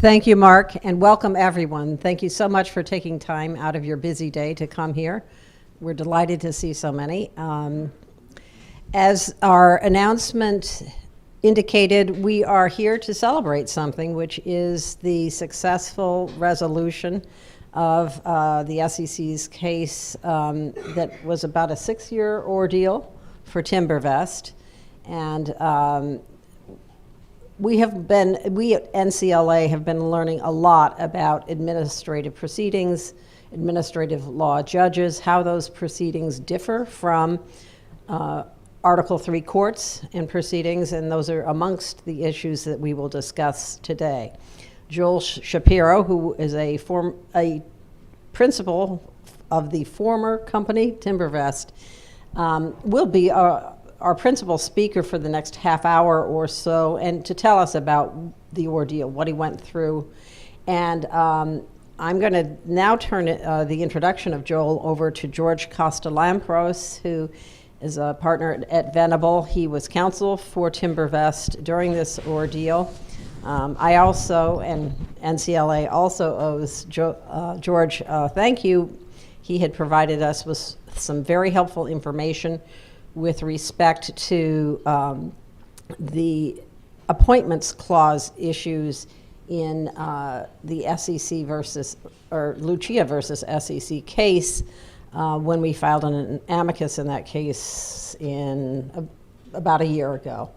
Thank you, Mark, and welcome everyone. Thank you so much for taking time out of your busy day to come here. We're delighted to see so many. As our announcement indicated, we are here to celebrate something, which is the successful resolution of the SEC's case that was about a 6-year ordeal for Timbervest. And we at NCLA have been learning a lot about administrative proceedings, administrative law judges, how those proceedings differ from Article III courts and proceedings, and those are amongst the issues that we will discuss today. Joel Shapiro, who is a principal of the former company, Timbervest, will be our principal speaker for the next half hour or so, and to tell us about the ordeal, what he went through. And I'm going to now turn the introduction of Joel over to George Kostolampros, who is a partner at Venable. He was counsel for Timbervest during this ordeal. I also, and NCLA also owes George thank you. He had provided us with some very helpful information with respect to the appointments clause issues in the SEC versus, or Lucia versus SEC case when we filed an amicus in that case in about a year ago.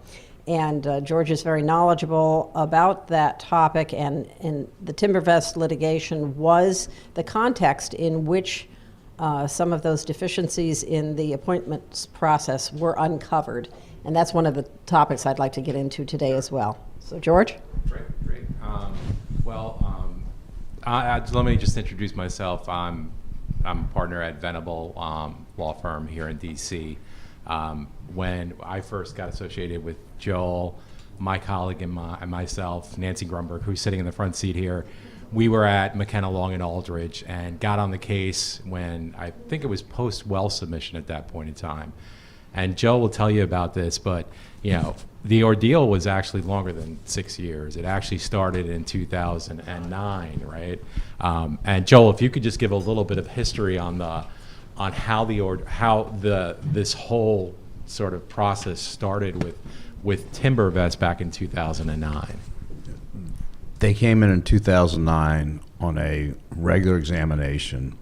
And George is very knowledgeable about that topic, and the Timbervest litigation was the context in which some of those deficiencies in the appointments process were uncovered. And that's one of the topics I'd like to get into today as well. So, George? Great. Let me just introduce myself. I'm a partner at Venable law firm here in DC. When I first got associated with Joel, my colleague and myself, Nancy Grunberg, who's sitting in the front seat here, we were at McKenna, Long and Aldridge and got on the case when I think it was post-well submission at that point in time. And Joe will tell you about this, but the ordeal was actually longer than 6 years. It actually started in 2009, right? And Joel, if you could just give a little bit of history on how this whole sort of process started with Timbervest back in 2009. They came in 2009 on a regular examination.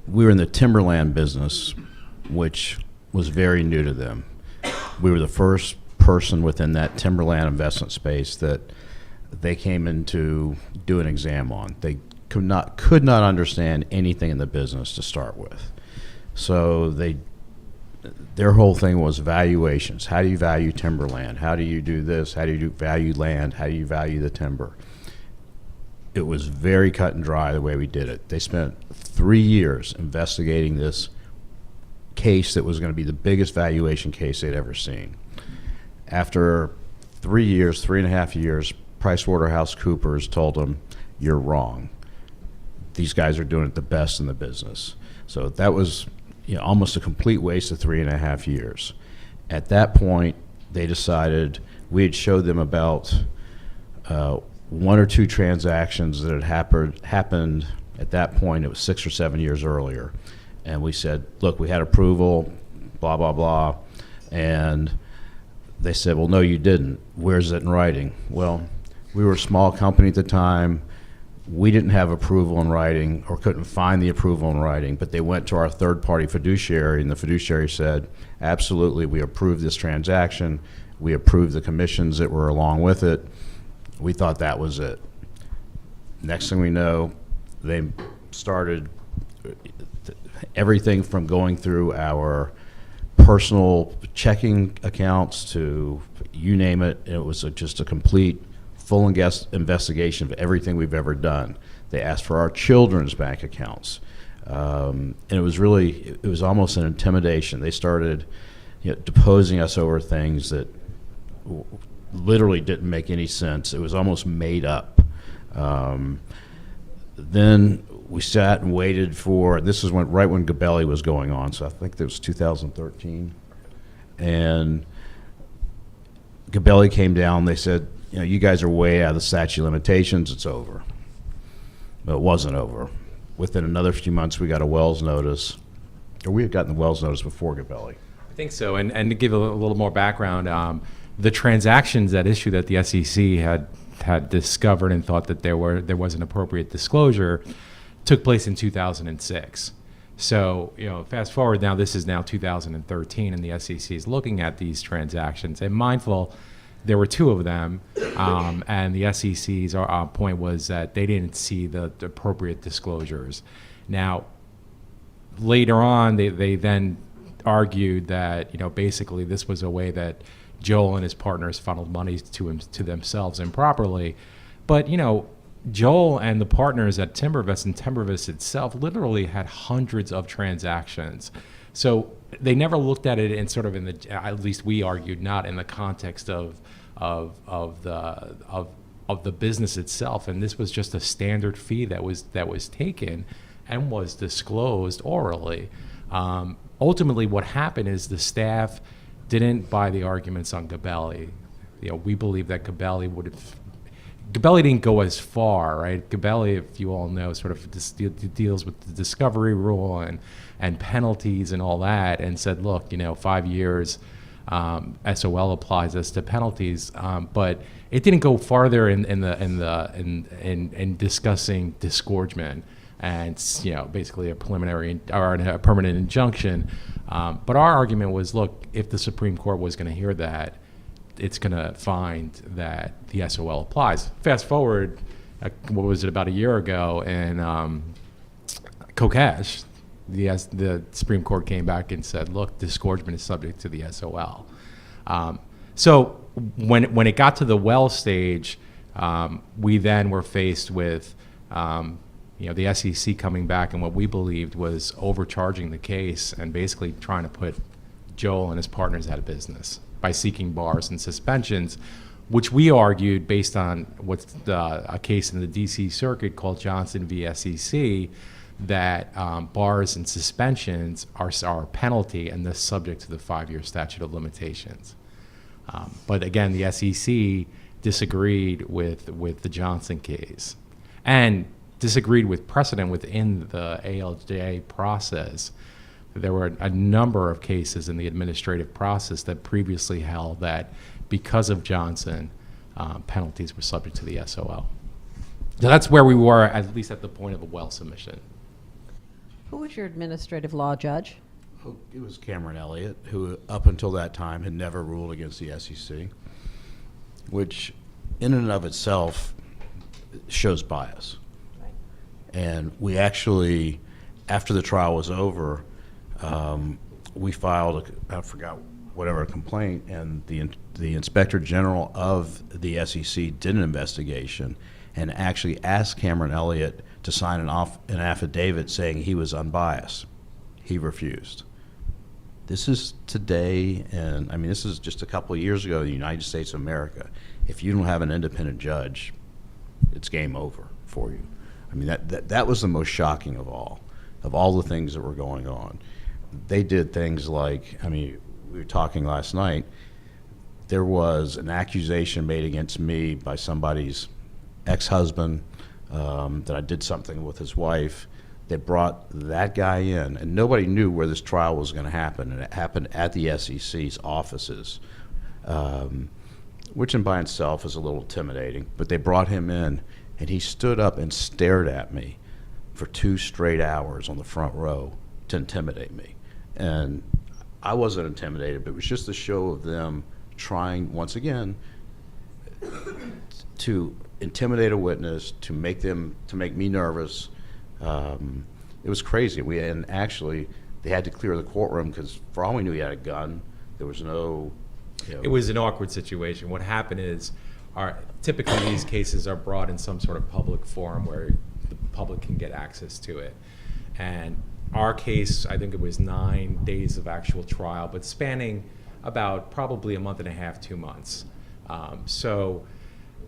We were in the timberland business, which was very new to them. We were the first person within that timberland investment space that they came in to do an exam on. They could not understand anything in the business to start with. So their whole thing was valuations. How do you value timberland? How do you do this? How do you value land? How do you value the timber? It was very cut and dry the way we did it. They spent 3 years investigating this case that was going to be the biggest valuation case they'd ever seen. After 3 years, 3.5 years, PricewaterhouseCoopers told them, you're wrong. These guys are doing it the best in the business. So that was almost a complete waste of 3.5 years. At that point, they decided we had showed them about 1 or 2 transactions that had happened at that point. It was 6 or 7 years earlier. And we said, look, we had approval, blah, blah, blah. And they said, well, no, you didn't. Where's it in writing? Well, we were a small company at the time. We didn't have approval in writing or couldn't find the approval in writing, but they went to our third-party fiduciary, and the fiduciary said, absolutely, we approved this transaction. We approved the commissions that were along with it. We thought that was it. Next thing we know, they started everything from going through our personal checking accounts to you name it. It was just a complete full investigation of everything we've ever done. They asked for our children's bank accounts. And it was almost an intimidation. They started deposing us over things that literally didn't make any sense. It was almost made up. Then we sat and waited for, this is right when Gabelli was going on, so I think that was 2013. And Gabelli came down, they said, you guys are way out of the statute of limitations. It's over. But it wasn't over. Within another few months, we got a Wells notice, or we had gotten the Wells notice before Gabelli. I think so. And to give a little more background, the transactions at issue that the SEC had discovered and thought that there was an appropriate disclosure took place in 2006. So, fast forward now, this is now 2013, and the SEC is looking at these transactions and mindful there were two of them, and the SEC's point was that they didn't see the appropriate disclosures. Now, later on, they then argued that, basically this was a way that Joel and his partners funneled money to themselves improperly. But, Joel and the partners at Timbervest and Timbervest itself literally had hundreds of transactions. So they never looked at it in sort of at least we argued, not in the context of the business itself. And this was just a standard fee that was taken and was disclosed orally. Ultimately, what happened is the staff didn't buy the arguments on Gabelli. We believe that Gabelli didn't go as far, right? Gabelli, if you all know, sort of deals with the discovery rule and penalties and all that, and said, look, 5 years, SOL applies as to penalties, but it didn't go farther in discussing disgorgement and basically a preliminary or a permanent injunction. But our argument was, look, if the Supreme Court was going to hear that, it's going to find that the SOL applies. Fast forward, what was it, about a year ago, and Kokesh, the Supreme Court came back and said, look, disgorgement is subject to the SOL. So when it got to the well stage, we then were faced with the SEC coming back and what we believed was overcharging the case and basically trying to put Joel and his partners out of business by seeking bars and suspensions, which we argued based on what's a case in the D.C. Circuit called Johnson v. SEC, that bars and suspensions are a penalty and thus subject to the 5-year statute of limitations. But again, the SEC disagreed with the Johnson case and disagreed with precedent within the ALJ process. There were a number of cases in the administrative process that previously held that because of Johnson, penalties were subject to the SOL. So that's where we were, at least at the point of a well submission. Who was your administrative law judge? It was Cameron Elliott, who up until that time had never ruled against the SEC, which in and of itself shows bias. Right. And we actually, after the trial was over, we filed, I forgot whatever complaint, and the Inspector General of the SEC did an investigation and actually asked Cameron Elliott to sign an affidavit saying he was unbiased. He refused. This is today, and I mean, this is just a couple of years ago in the United States of America. If you don't have an independent judge, it's game over for you. I mean, that was the most shocking of all the things that were going on. They did things like, I mean, we were talking last night, there was an accusation made against me by somebody's ex-husband that I did something with his wife. They brought that guy in, and nobody knew where this trial was going to happen, and it happened at the SEC's offices, which in by itself is a little intimidating, but they brought him in, and he stood up and stared at me for 2 straight hours on the front row to intimidate me. And I wasn't intimidated, but it was just a show of them trying, once again, to intimidate a witness, to make me nervous. It was crazy. And actually, they had to clear the courtroom because, for all we knew, he had a gun. There was no. It was an awkward situation. What happened is, typically these cases are brought in some sort of public forum where the public can get access to it. And our case, I think it was 9 days of actual trial, but spanning about probably a month and a half, 2 months. So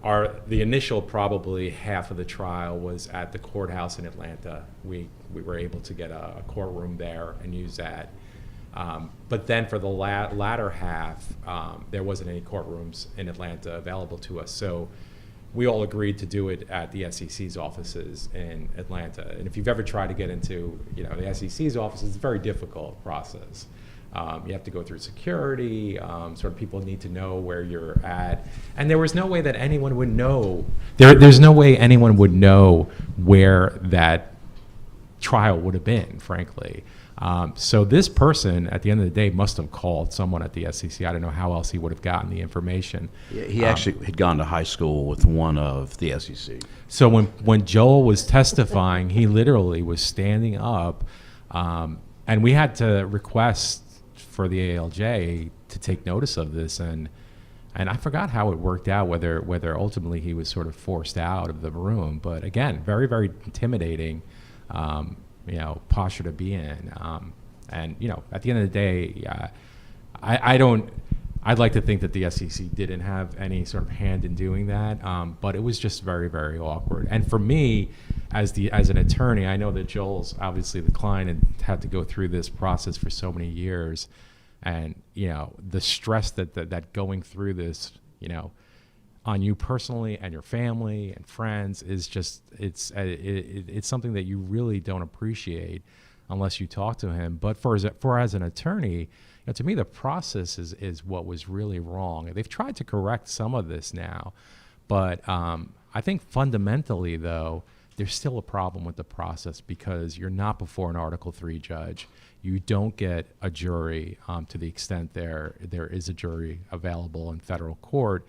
the initial probably half of the trial was at the courthouse in Atlanta. We were able to get a courtroom there and use that. But then for the latter half, there wasn't any courtrooms in Atlanta available to us. So we all agreed to do it at the SEC's offices in Atlanta. And if you've ever tried to get into, the SEC's offices, it's a very difficult process. You have to go through security, sort of people need to know where you're at. And there was no way that anyone would know. There's no way anyone would know where that trial would have been, frankly. So this person, at the end of the day, must have called someone at the SEC. I don't know how else he would have gotten the information. Yeah, he actually had gone to high school with one of the SEC. So when Joel was testifying, he literally was standing up, and we had to request for the ALJ to take notice of this, and I forgot how it worked out, whether ultimately he was sort of forced out of the room. But again, very, very intimidating, posture to be in. And at the end of the day, I'd like to think that the SEC didn't have any sort of hand in doing that, but it was just very, very awkward. And for me, as an attorney, I know that Joel's obviously the client and had to go through this process for so many years, and the stress that going through this, on you personally and your family and friends is just it's something that you really don't appreciate unless you talk to him. But as an attorney, to me the process is what was really wrong. They've tried to correct some of this now, but I think fundamentally though there's still a problem with the process because you're not before an Article III judge. You don't get a jury to the extent there is a jury available in federal court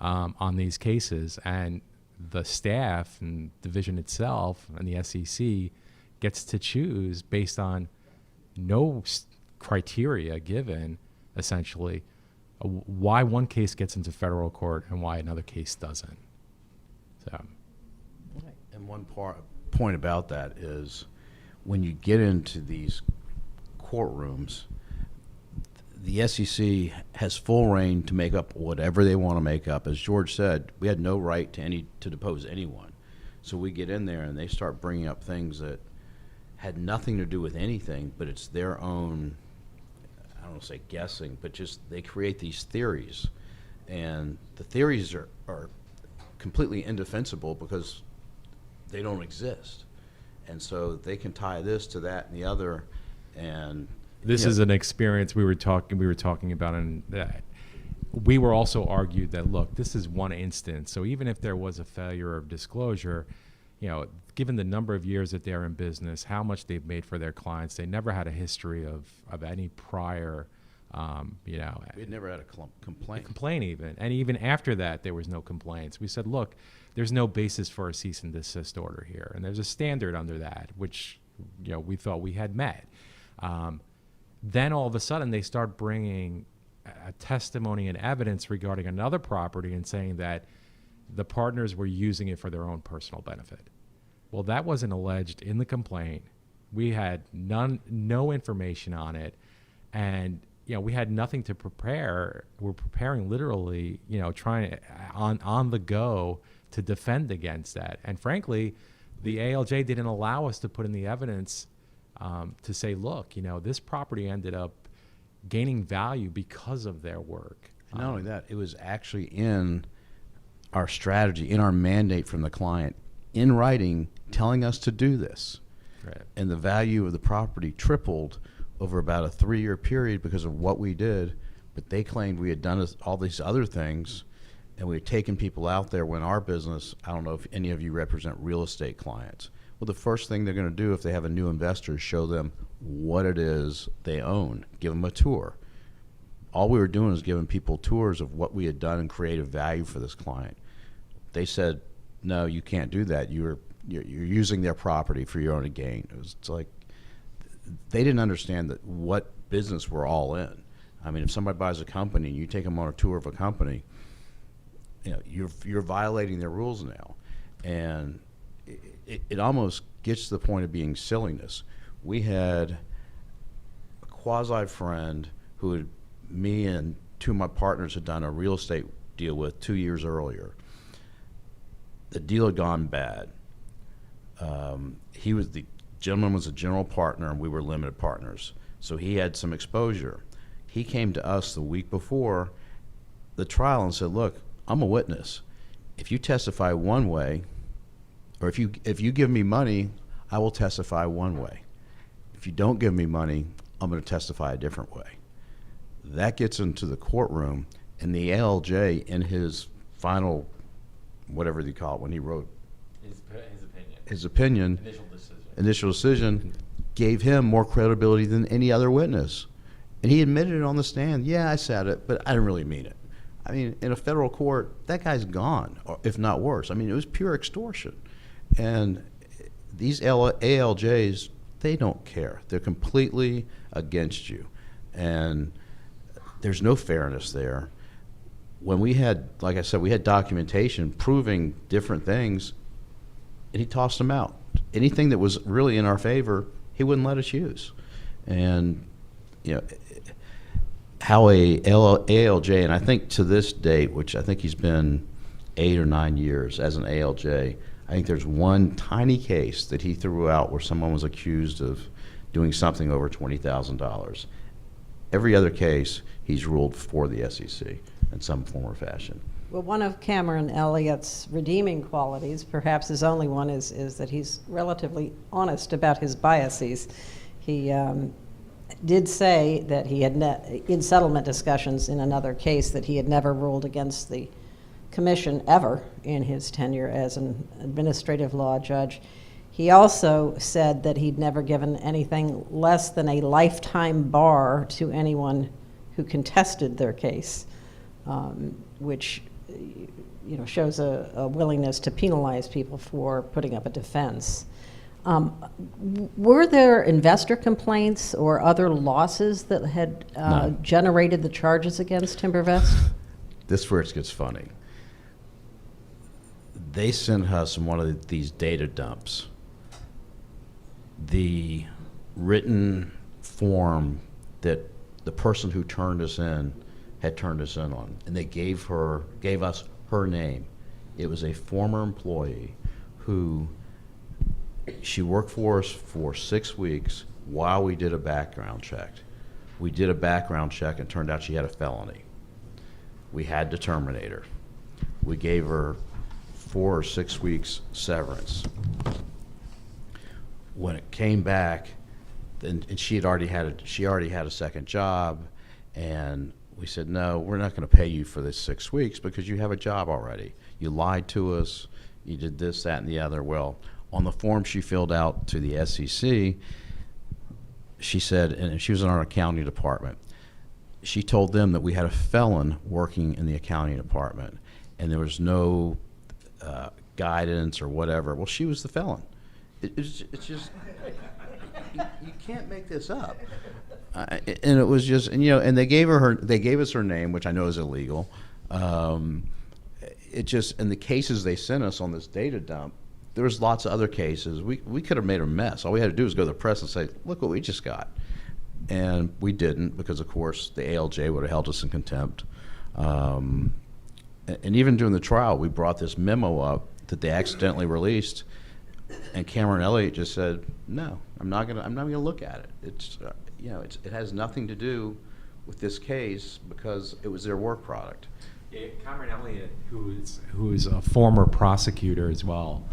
on these cases, and the staff and division itself and the SEC gets to choose based on no criteria given, essentially, why one case gets into federal court and why another case doesn't. So. And one point about that is when you get into these courtrooms, the SEC has full reign to make up whatever they want to make up. As George said, we had no right to depose anyone. So we get in there and they start bringing up things that had nothing to do with anything, but it's their own, I don't want to say guessing, but just they create these theories. And the theories are completely indefensible because they don't exist. And so they can tie this to that and the other, and this is an experience we were talking about, and we were also argued that, look, this is one instance. So even if there was a failure of disclosure, given the number of years that they're in business, how much they've made for their clients, they never had a history of any prior, we had never had a complaint even. And even after that, there was no complaints. We said, look, there's no basis for a cease and desist order here. And there's a standard under that, which, we thought we had met. Then all of a sudden they start bringing a testimony and evidence regarding another property and saying that the partners were using it for their own personal benefit. Well, that wasn't alleged in the complaint. We had no information on it, and we had nothing to prepare. We're preparing literally, trying on the go to defend against that. And frankly, the ALJ didn't allow us to put in the evidence to say, look, this property ended up gaining value because of their work. Not only that, it was actually in our strategy, in our mandate from the client, in writing, telling us to do this. Right. And the value of the property tripled over about a 3-year period because of what we did. But they claimed we had done all these other things, and we had taken people out there when our business, I don't know if any of you represent real estate clients. Well, the first thing they're going to do if they have a new investor is show them what it is they own, give them a tour. All we were doing is giving people tours of what we had done and creative value for this client. They said, no, you can't do that. You're using their property for your own gain. It's like they didn't understand that what business we're all in. I mean, if somebody buys a company and you take them on a tour of a company, you're violating their rules now. And it almost gets to the point of being silliness. We had a quasi-friend who me and two of my partners had done a real estate deal with 2 years earlier. The deal had gone bad. The gentleman was a general partner and we were limited partners. So he had some exposure. He came to us the week before the trial and said, look, I'm a witness. If you testify one way, or if you give me money, I will testify one way. If you don't give me money, I'm going to testify a different way. That gets into the courtroom, and the ALJ, in his final, whatever you call it, when he wrote his opinion, initial decision, gave him more credibility than any other witness. And he admitted it on the stand. Yeah, I said it, but I didn't really mean it. I mean, in a federal court, that guy's gone, or if not worse. I mean, it was pure extortion. And these ALJs, they don't care. They're completely against you. And there's no fairness there. When we had, like I said, we had documentation proving different things, and he tossed them out. Anything that was really in our favor, he wouldn't let us use. And, you know, how a ALJ, and I think to this date, which I think he's been 8 or 9 years as an ALJ, I think there's one tiny case that he threw out where someone was accused of doing something over $20,000. Every other case, he's ruled for the SEC in some form or fashion. Well, one of Cameron Elliott's redeeming qualities, perhaps his only one, is that he's relatively honest about his biases. He did say that he had, in settlement discussions in another case, that he had never ruled against the commission ever in his tenure as an administrative law judge. He also said that he'd never given anything less than a lifetime bar to anyone who contested their case, which shows a willingness to penalize people for putting up a defense. Were there investor complaints or other losses that had No. generated the charges against Timbervest? This is where it gets funny. They sent us one of these data dumps, the written form that the person who turned us in had turned us in on, and they gave us her name. It was a former employee who she worked for us for 6 weeks while we did a background check. We did a background check and turned out she had a felony. We had to terminate her. We gave her 4 or 6 weeks severance. When it came back, and she already had a second job, and we said, no, we're not going to pay you for this 6 weeks because you have a job already. You lied to us. You did this, that, and the other. Well, on the form she filled out to the SEC, she said, and she was in our accounting department, she told them that we had a felon working in the accounting department, and there was no guidance or whatever. Well, she was the felon. It's just you can't make this up. And it was just, and they gave us her name, which I know is illegal. It just, and the cases they sent us on this data dump, there was lots of other cases. We could have made a mess. All we had to do was go to the press and say, look what we just got. And we didn't, because of course the ALJ would have held us in contempt. And even during the trial, we brought this memo up that they accidentally released, and Cameron Elliott just said, no, I'm not gonna look at it. It's it has nothing to do with this case because it was their work product. Yeah, Cameron Elliott, who is a former prosecutor as well.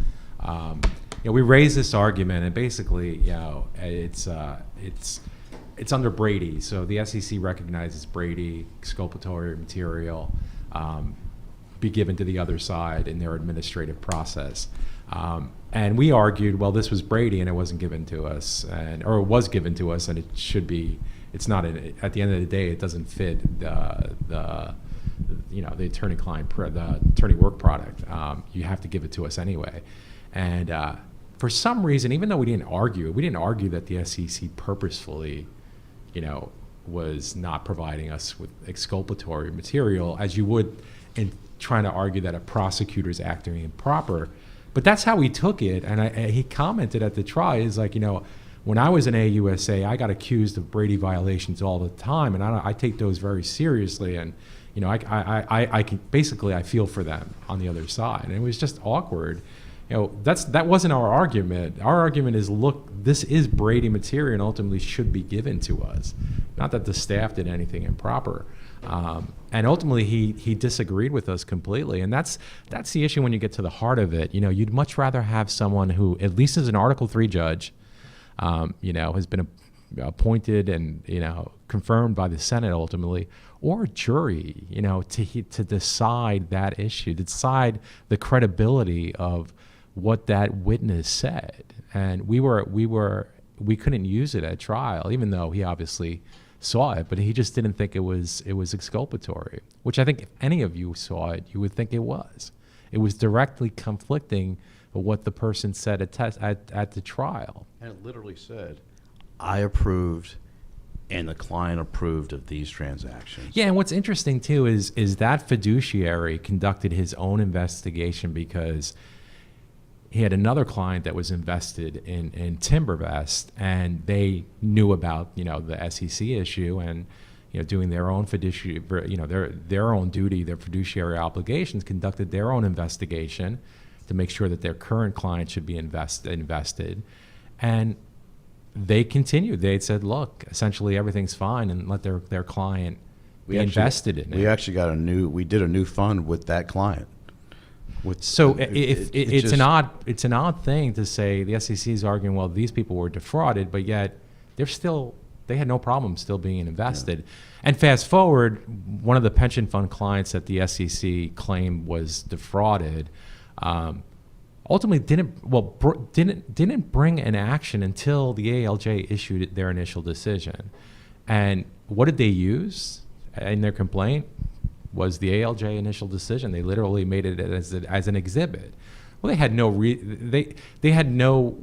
We raised this argument, and basically, it's under Brady. So the SEC recognizes Brady exculpatory material be given to the other side in their administrative process. And we argued, well, this was Brady and it wasn't given to us, or it was given to us, and it should be. It's not. At the end of the day, it doesn't fit the attorney-client, the attorney work product. You have to give it to us anyway. And for some reason, even though we didn't argue that the SEC purposefully, was not providing us with exculpatory material, as you would in trying to argue that a prosecutor is acting improper. But that's how he took it. And he commented at the trial, is like, when I was in AUSA, I got accused of Brady violations all the time, and I take those very seriously. And I can basically, I feel for them on the other side. And it was just awkward that wasn't our argument. Our argument is, look, this is Brady material and ultimately should be given to us. Not that the staff did anything improper. And ultimately, he disagreed with us completely. And that's the issue when you get to the heart of it. You'd much rather have someone who, at least as an Article III judge, has been appointed and, confirmed by the Senate ultimately, or a jury, to decide that issue, to decide the credibility of what that witness said. And we couldn't use it at trial, even though he obviously saw it, but he just didn't think it was exculpatory, which I think if any of you saw it, you would think it was. It was directly conflicting with what the person said at the trial. And it literally said, I approved and the client approved of these transactions. Yeah, and what's interesting too is that fiduciary conducted his own investigation because he had another client that was invested in Timbervest, and they knew about the SEC issue and doing their own fiduciary, their own duty, their fiduciary obligations, conducted their own investigation to make sure that their current client should be invested, and they continued. They said, look, essentially everything's fine, and let their client be invested in it. We actually we did a new fund with that client. So it's an odd thing to say the SEC is arguing, well, these people were defrauded, but yet they had no problem still being invested. Yeah. And fast forward, one of the pension fund clients that the SEC claimed was defrauded, ultimately didn't bring an action until the ALJ issued their initial decision. And what did they use in their complaint? Was the ALJ initial decision. They literally made it as an exhibit. Well, they had they had no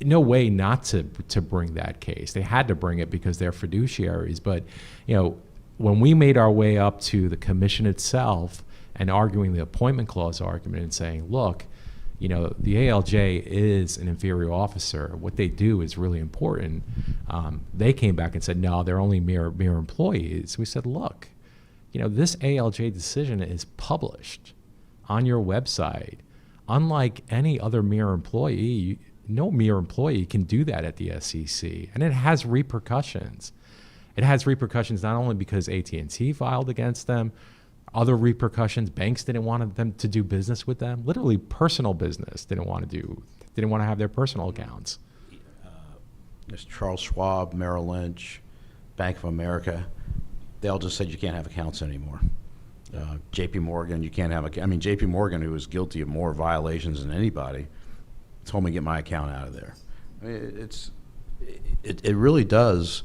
way not to bring that case. They had to bring it because they're fiduciaries. But when we made our way up to the commission itself and arguing the appointment clause argument and saying, look, the ALJ is an inferior officer. What they do is really important. They came back and said, no, they're only mere employees. We said, look, this ALJ decision is published on your website. Unlike any other mere employee, no mere employee can do that at the SEC, and it has repercussions. It has repercussions not only because AT&T filed against them, other repercussions. Banks didn't want them to do business with them. Literally, personal business didn't want to have their personal accounts. There's Charles Schwab, Merrill Lynch, Bank of America. They all just said you can't have accounts anymore. J.P. Morgan, you can't have J.P. Morgan, who was guilty of more violations than anybody, told me to get my account out of there. I mean, it really does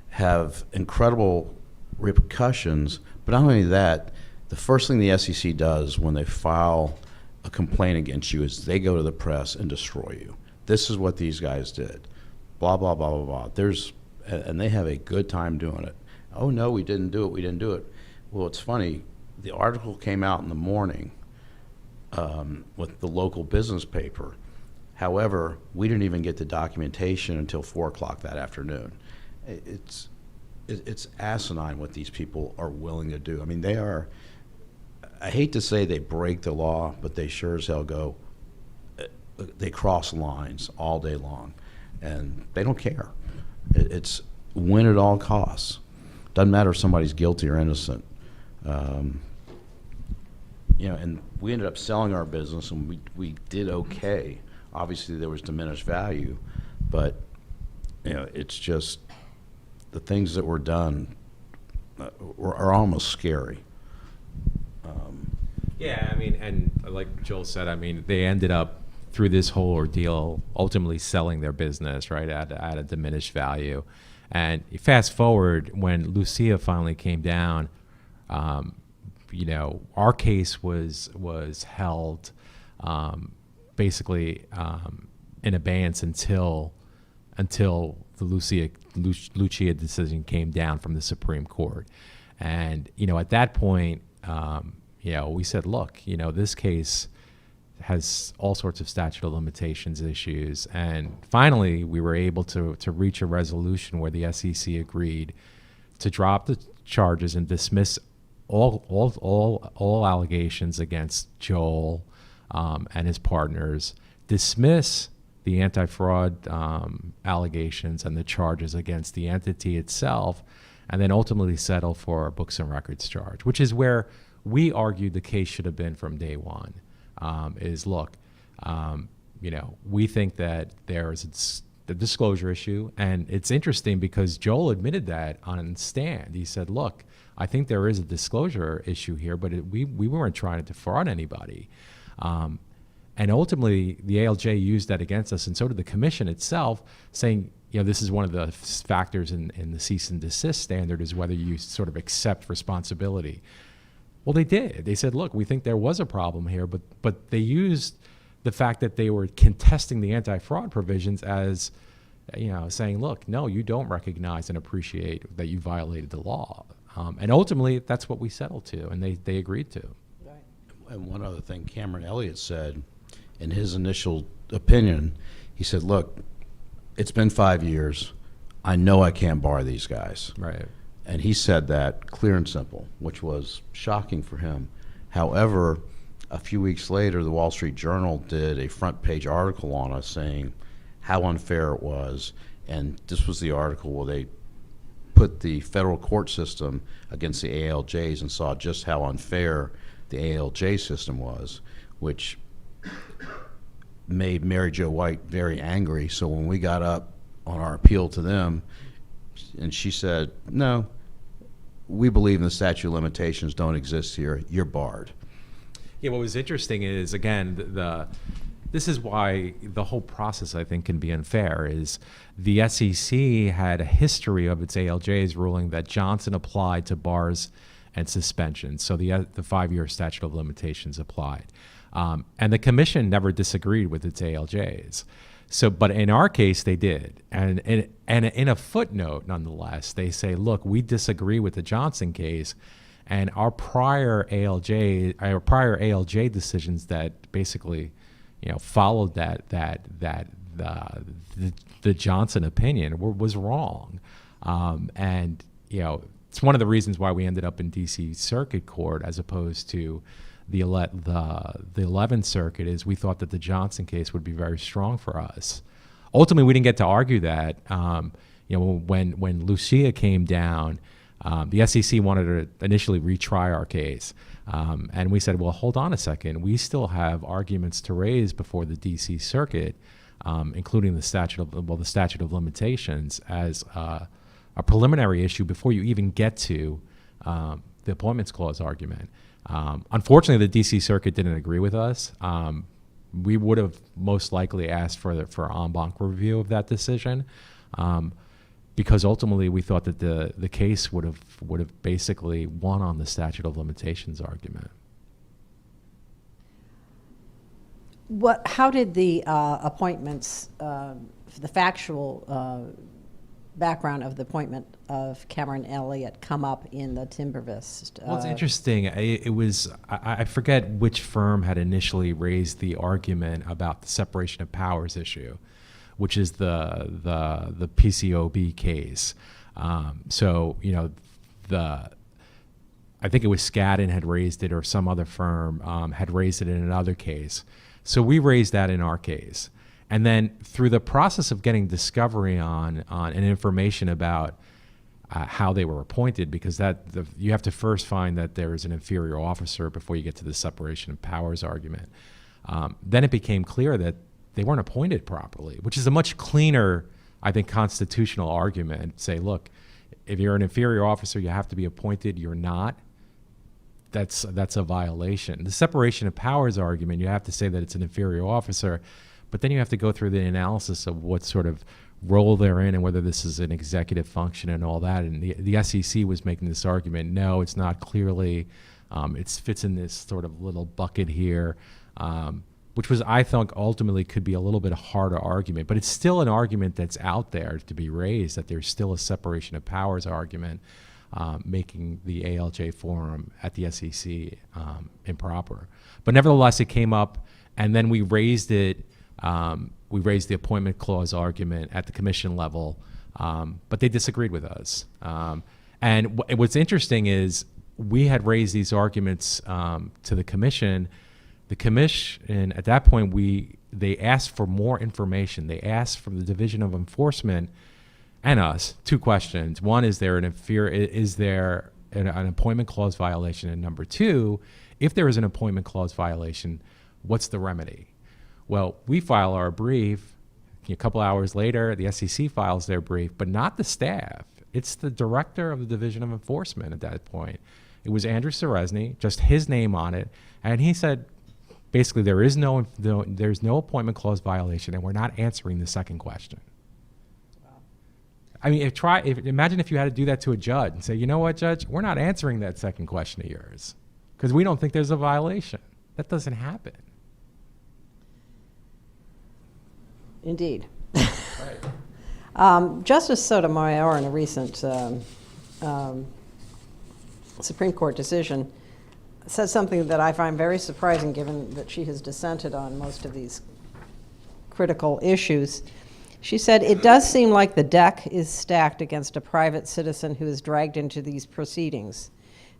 have incredible repercussions. But not only that, the first thing the SEC does when they file a complaint against you is they go to the press and destroy you. This is what these guys did. Blah, blah, blah, blah, blah. And they have a good time doing it. Oh, no, we didn't do it. Well, it's funny. The article came out in the morning with the local business paper. However, we didn't even get the documentation until 4 o'clock that afternoon. It's asinine what these people are willing to do. I mean, I hate to say they break the law, but they sure as hell they cross lines all day long, and they don't care. It's win at all costs. Doesn't matter if somebody's guilty or innocent. And we ended up selling our business, and we did okay. Obviously, there was diminished value, but it's just the things that were done are almost scary. Yeah, and like Joel said, they ended up through this whole ordeal ultimately selling their business, right, at a diminished value. And fast forward, when Lucia finally came down, our case was held basically in abeyance until the Lucia decision came down from the Supreme Court. And at that point, we said, look, this case has all sorts of statute of limitations issues. And finally, we were able to reach a resolution where the SEC agreed to drop the charges and dismiss all allegations against Joel, and his partners dismiss the anti-fraud allegations and the charges against the entity itself, and then ultimately settle for a books and records charge, which is where we argued the case should have been from day one. We think that there's the disclosure issue, and it's interesting because Joel admitted that on stand. He said, look, I think there is a disclosure issue here, but we weren't trying to defraud anybody. And ultimately, the ALJ used that against us, and so did the commission itself, saying, this is one of the factors in the cease and desist standard, is whether you sort of accept responsibility. Well, they did. They said, look, we think there was a problem here, but they used the fact that they were contesting the anti-fraud provisions as, saying, look, no, you don't recognize and appreciate that you violated the law. And ultimately, that's what we settled to, and they agreed to. Right. And one other thing Cameron Elliott said in his initial opinion, he said, look, it's been 5 years. I know I can't bar these guys. Right. And he said that clear and simple, which was shocking for him. However, a few weeks later, the Wall Street Journal did a front page article on us saying how unfair it was. And this was the article where they put the federal court system against the ALJs and saw just how unfair the ALJ system was, which made Mary Jo White very angry. So when we got up on our appeal to them, and she said, no, we believe in the statute of limitations don't exist here, you're barred. Yeah, what was interesting is, again, this is why the whole process, I think, can be unfair, is the SEC had a history of its ALJs ruling that Johnson applied to bars and suspensions, so the 5-year statute of limitations applied. And the commission never disagreed with its ALJs. So, but in our case, they did. And in a footnote, nonetheless, they say, look, we disagree with the Johnson case, and our prior ALJ decisions that basically, followed the Johnson opinion was wrong. And it's one of the reasons why we ended up in D.C. Circuit Court as opposed to the 11th Circuit, is we thought that the Johnson case would be very strong for us. Ultimately, we didn't get to argue that. When Lucia came down, the SEC wanted to initially retry our case. And we said, well, hold on a second. We still have arguments to raise before the D.C. Circuit, including the statute of limitations as a preliminary issue before you even get to the Appointments Clause argument. Unfortunately, the D.C. Circuit didn't agree with us. We would have most likely asked for en banc review of that decision, because ultimately we thought that the case would have basically won on the statute of limitations argument. How did the appointments, the factual background of the appointment of Cameron Elliott come up in the Timbervest? Well, it's interesting. It was, I forget which firm had initially raised the argument about the separation of powers issue, which is the PCOB case. I think it was Skadden had raised it, or some other firm had raised it in another case. So we raised that in our case. And then through the process of getting discovery on and information about how they were appointed, because you have to first find that there is an inferior officer before you get to the separation of powers argument. Then it became clear that they weren't appointed properly, which is a much cleaner, I think, constitutional argument. Say, look, if you're an inferior officer, you have to be appointed. You're not. That's a violation. The separation of powers argument, you have to say that it's an inferior officer, but then you have to go through the analysis of what sort of role they're in and whether this is an executive function and all that. And the SEC was making this argument, no, it's not clearly. It fits in this sort of little bucket here, which was, I think, ultimately could be a little bit harder argument. But it's still an argument that's out there to be raised, that there's still a separation of powers argument, making the ALJ forum at the SEC improper. But nevertheless, it came up, and then we raised it. We raised the appointment clause argument at the commission level, but they disagreed with us. And what's interesting is we had raised these arguments to the commission The commission, at that point, they asked for more information. They asked from the Division of Enforcement and us 2 questions. One, is there an appointment clause violation? And number 2, if there is an appointment clause violation, what's the remedy? Well, we file our brief. A couple hours later, the SEC files their brief, but not the staff. It's the director of the Division of Enforcement at that point. It was Andrew Seresny, just his name on it, and he said, basically, there's no appointment clause violation, and we're not answering the second question. Wow. I mean, imagine if you had to do that to a judge and say, you know what, Judge, we're not answering that second question of yours because we don't think there's a violation. That doesn't happen. Indeed. Right. Justice Sotomayor, in a recent Supreme Court decision, said something that I find very surprising, given that she has dissented on most of these critical issues. She said, "It does seem like the deck is stacked against a private citizen who is dragged into these proceedings.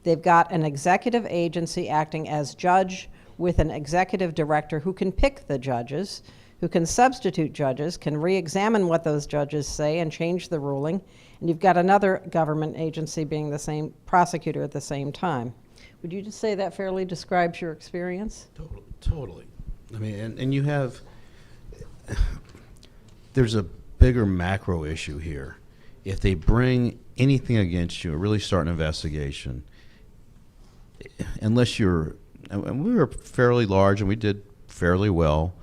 They've got an executive agency acting as judge with an executive director who can pick the judges, who can substitute judges, can re-examine what those judges say and change the ruling, and you've got another government agency being the same prosecutor at the same time." Would you just say that fairly describes your experience? Totally. I mean, and you have, there's a bigger macro issue here. If they bring anything against you, really start an investigation, unless you're, and we were fairly large and we did fairly well,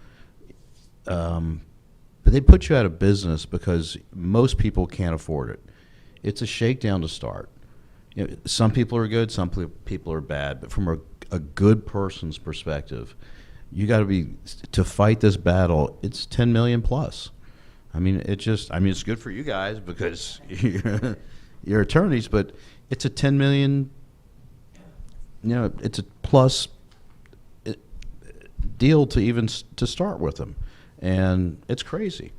but they put you out of business because most people can't afford it. It's a shakedown to start. You know, some people are good, some people are bad, but from a good person's perspective, you got to fight this battle. It's 10 million plus. I mean, it's good for you guys because you're attorneys, but it's a 10 million. It's a plus deal to start with them, and it's crazy.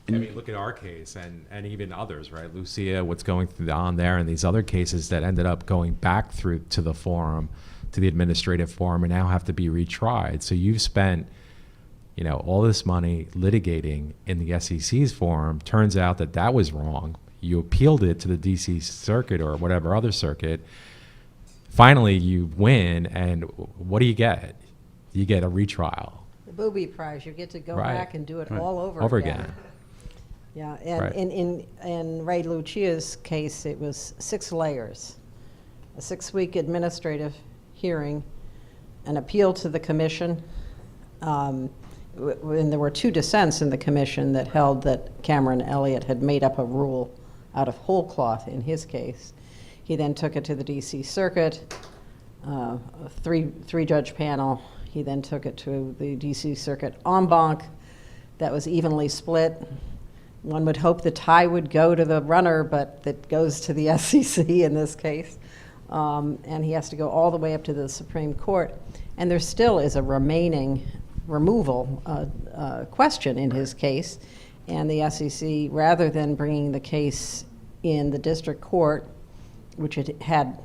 I mean, look at our case and even others, right? Lucia, what's going on there, and these other cases that ended up going back through to the forum, to the administrative forum, and now have to be retried. So you've spent, all this money litigating in the SEC's forum. Turns out that was wrong. You appealed it to the DC circuit or whatever other circuit. Finally, you win, and what do you get? You get a retrial. The booby prize. You get to go back and do it all over again. Yeah, and in Ray Lucia's case, it was 6 layers. A 6-week administrative hearing, an appeal to the commission, and there were 2 dissents in the commission that held that Cameron Elliott had made up a rule out of whole cloth in his case. He then took it to the DC circuit, a three-judge panel. He then took it to the DC circuit en banc. That was evenly split. One would hope the tie would go to the runner, but that goes to the SEC in this case. And he has to go all the way up to the Supreme Court. And there still is a remaining removal question in his case. And the SEC, rather than bringing the case in the district court, which it had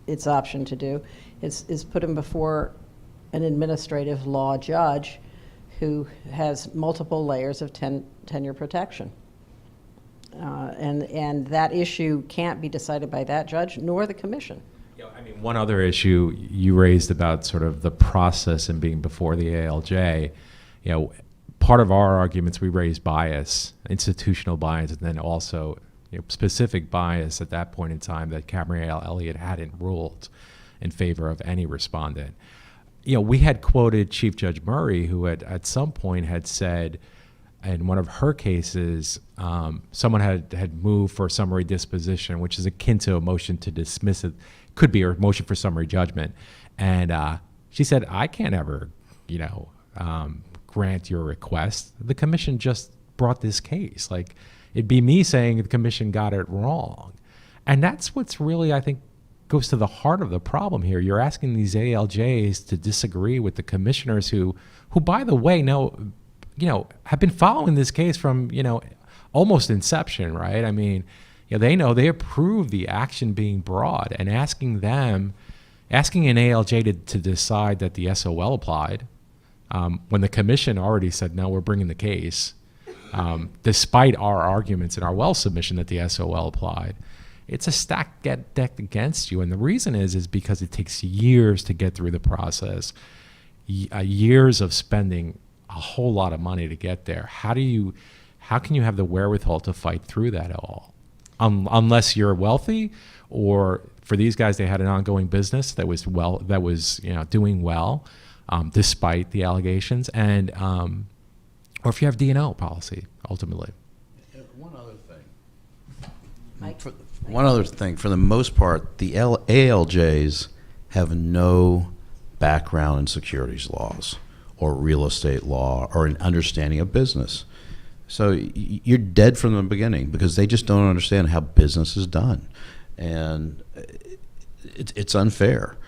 its option to do, is put him before an administrative law judge who has multiple layers of tenure protection. And that issue can't be decided by that judge nor the commission. One other issue you raised about sort of the process and being before the ALJ, part of our arguments, we raised bias, institutional bias, and then also specific bias at that point in time that Cameron Elliott hadn't ruled in favor of any respondent. We had quoted Chief Judge Murray, who at some point had said in one of her cases, someone had moved for summary disposition, which is akin to a motion to dismiss it, could be a motion for summary judgment. And she said, I can't ever, grant your request. The commission just brought this case. Like, it'd be me saying the commission got it wrong. And that's what's really, I think, goes to the heart of the problem here. You're asking these ALJs to disagree with the commissioners who by the way, have been following this case from, almost inception, right? I mean, they know they approve the action being brought, and asking them asking an ALJ to decide that the SOL applied when the commission already said, no, we're bringing the case, despite our arguments in our well submission that the SOL applied, it's a stacked deck against you. And the reason is because it takes years to get through the process, years of spending a whole lot of money to get there. How can you have the wherewithal to fight through that at all? Unless you're wealthy, or for these guys, they had an ongoing business that was doing well, despite the allegations, and or if you have D&O policy, ultimately. One other thing. For the most part, the ALJs have no background in securities laws or real estate law or an understanding of business. So you're dead from the beginning because they just don't understand how business is done. And it's unfair,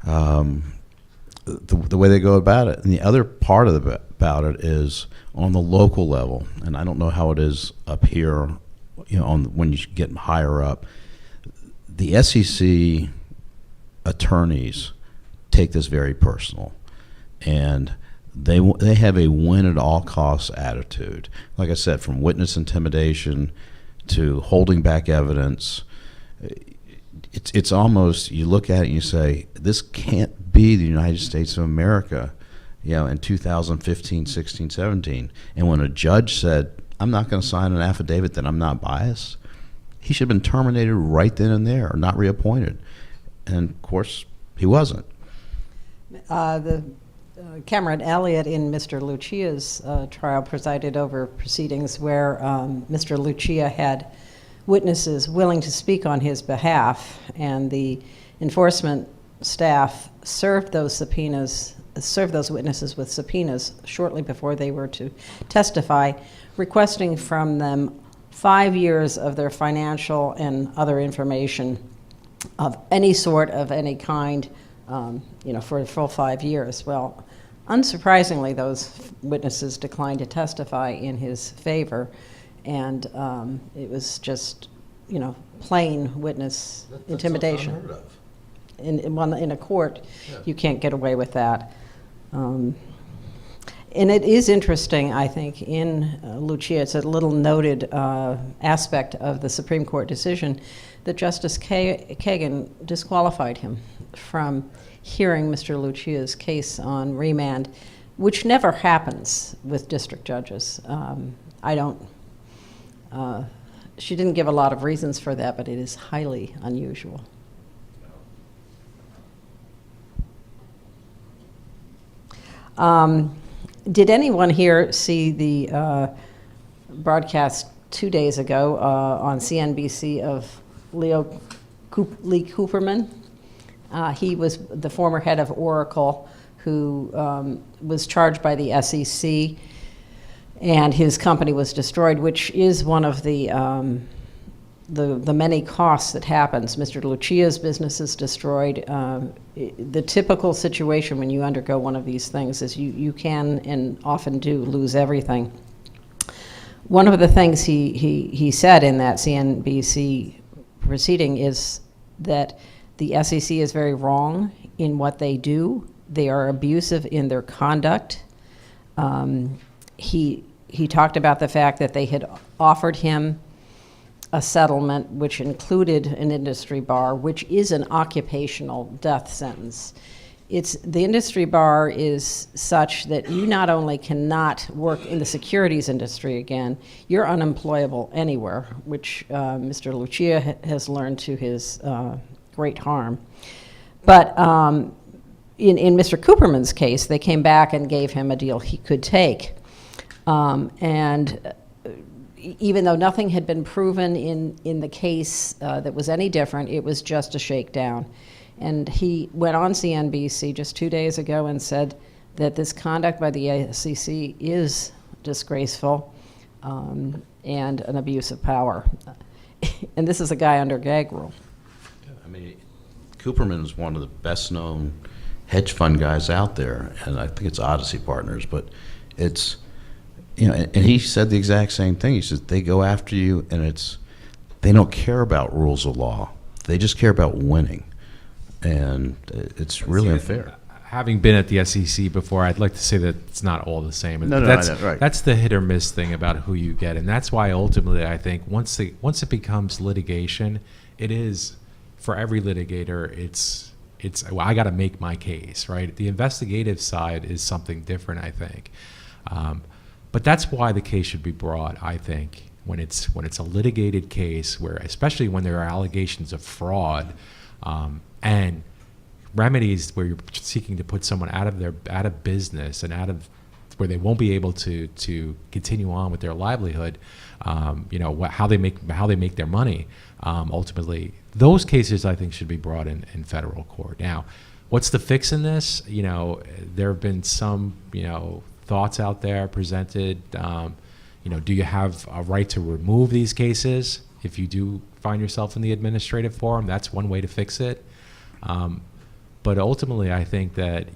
the way they go about it. And the other part about it is on the local level, and I don't know how it is up here, when you get higher up, the SEC attorneys take this very personal, and they have a win at all costs attitude. Like I said, from witness intimidation to holding back evidence, it's almost, you look at it and you say, this can't be the United States of America, in 2015, 16, 17. And when a judge said, I'm not going to sign an affidavit that I'm not biased, he should have been terminated right then and there or not reappointed. And of course, he wasn't. Cameron Elliott in Mr. Lucia's trial presided over proceedings where Mr. Lucia had witnesses willing to speak on his behalf, and the enforcement staff served those witnesses with subpoenas shortly before they were to testify, requesting from them 5 years of their financial and other information of any sort, of any kind, for a full 5 years. Well, unsurprisingly, those witnesses declined to testify in his favor, and it was just, plain witness intimidation. Unheard of. In a court, Yeah. You can't get away with that. And it is interesting, I think, in Lucia, it's a little noted aspect of the Supreme Court decision that Justice Kagan disqualified him from hearing Mr. Lucia's case on remand, which never happens with district judges. She didn't give a lot of reasons for that, but it is highly unusual. Did anyone here see the broadcast 2 days ago on CNBC of Lee Cooperman? He was the former head of Oracle who was charged by the SEC, and his company was destroyed, which is one of the many costs that happens. Mr. Lucia's business is destroyed. The typical situation when you undergo one of these things is you can and often do lose everything. One of the things he said in that CNBC proceeding is that the SEC is very wrong in what they do. They are abusive in their conduct. He talked about the fact that they had offered him a settlement which included an industry bar, which is an occupational death sentence. The industry bar is such that you not only cannot work in the securities industry again, you're unemployable anywhere, which Mr. Lucia has learned to his great harm. But in Mr. Cooperman's case, they came back and gave him a deal he could take. And even though nothing had been proven in the case that was any different, it was just a shakedown. And he went on CNBC just 2 days ago and said that this conduct by the SEC is disgraceful and an abuse of power. And this is a guy under gag rule. I mean, Cooperman is one of the best-known hedge fund guys out there, and I think it's Odyssey Partners, but it's, and he said the exact same thing. He says they go after you, and they don't care about rules of law. They just care about winning. and it's really unfair. Having been at the SEC before, I'd like to say that it's not all the same. No, that's, I know, right. That's the hit or miss thing about who you get, and that's why ultimately I think once it becomes litigation, it is for every litigator. It's well, I got to make my case, right? The investigative side is something different, I think, but that's why the case should be brought. I think when it's a litigated case, where especially when there are allegations of fraud, and remedies where you're seeking to put someone out of business and out of where they won't be able to continue on with their livelihood, how they make their money. Ultimately, those cases I think should be brought in federal court. Now, what's the fix in this? There have been some thoughts out there presented. Do you have a right to remove these cases if you do find yourself in the administrative forum? That's one way to fix it. But ultimately, I think that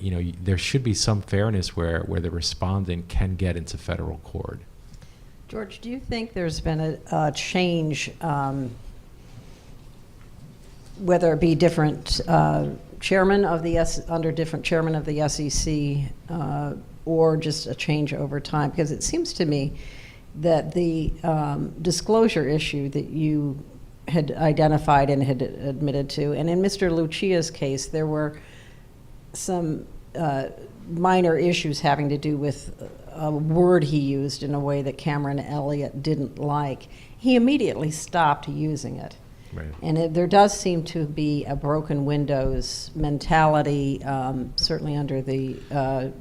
there should be some fairness where the respondent can get into federal court. George, do you think there's been a change, whether it be different chairman of under different chairman of the SEC, or just a change over time? Because it seems to me that the disclosure issue that you had identified and had admitted to, and in Mr. Lucia's case, there were some minor issues having to do with a word he used in a way that Cameron Elliott didn't like. He immediately stopped using it. Right. And there does seem to be a broken windows mentality, certainly under the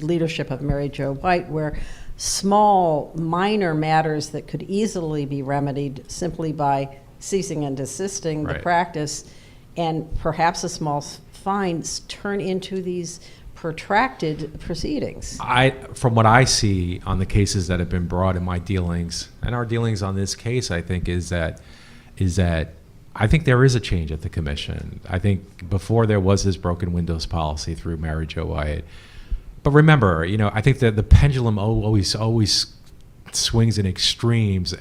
leadership of Mary Jo White, where small, minor matters that could easily be remedied simply by ceasing and desisting the practice, and perhaps a small fines turn into these protracted proceedings. From what I see on the cases that have been brought in my dealings, and our dealings on this case, I think is that I think there is a change at the commission. I think before there was this broken windows policy through Mary Jo White. But remember, I think that the pendulum always swings in extremes